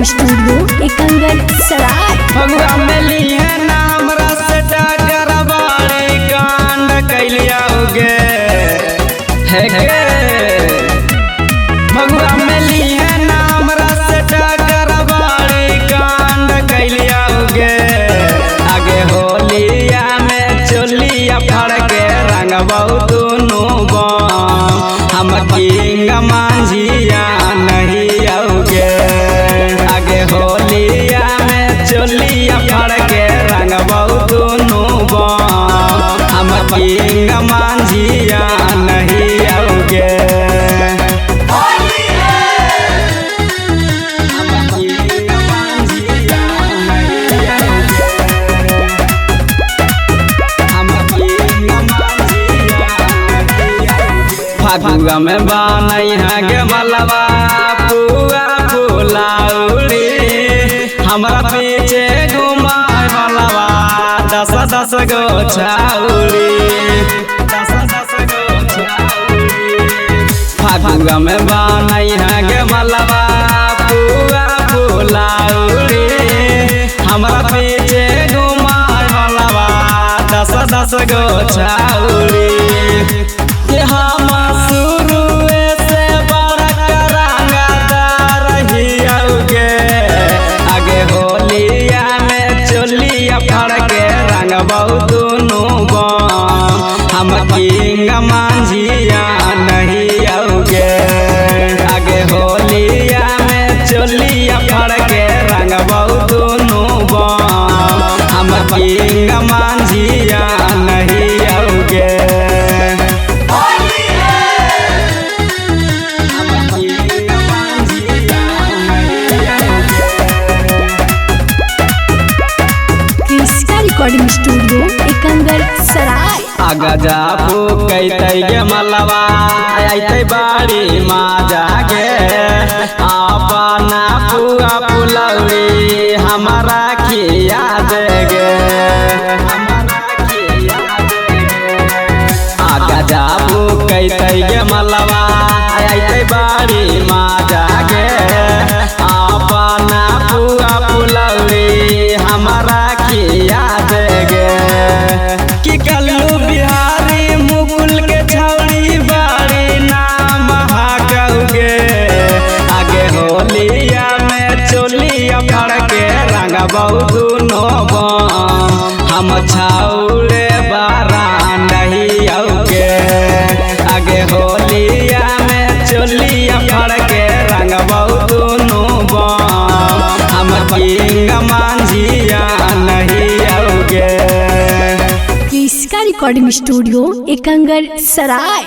Studio Ekangar सराय फगुआ में लिए नाम रस डगर बाड़ी कांड कैलिया गे है गे फगुआ में लिए नाम रस डगर बाड़ी कांड कैलिया गे आगे होलिया में चोलिया फड़ के रंग बहुत हम किंग मांझिया नहीं आओगे आगे होलिया में चोलिया फड़ के रंग बहुत हम किंग मांझिया नहीं आओगे फगुआ में बानई है गे मलवा पुआ फुलाउली हमरा पीछे घुमाए मलवा 10 गो छाउली फगुआ में बानई है गे मलवा पुआ फुलाउली हमरा पीछे घुमाए मलवा 10 गो छाउली हम शुरू से आगे होलिया में चोलिया फड़ के रंग बहुत हम किंग मांझिया नहीं आओगे आगे होलिया में चोलिया फड़ के रंग बहुत हम किंग मांझिया नहीं आओगे रिकॉर्डिंग स्टूडियो एकंगर सराय आगा जा फूकैतै गे मलवा अइतै बाड़ी माँ जागे अपना पुआ फुलौरी हमारा खिया देगे आगा जा फूकैतै गे मलवा अइतै बाड़ी माँ जागे अपना पुआ फुलौरी हमारा खिया देगे कि कल्लू बिहारी मुकुल के छौड़ी बाड़ी नाम हाकौगे आगे होलिया में चोलिया फड़ के रंग बहुत हम छौड़े बारा नहीं आओगे आगे होलिया में चोलिया फड़ के रंग बहुत हम किंग मांझिया नहीं आओगे इसका रिकॉर्डिंग स्टूडियो एकंगर सराय।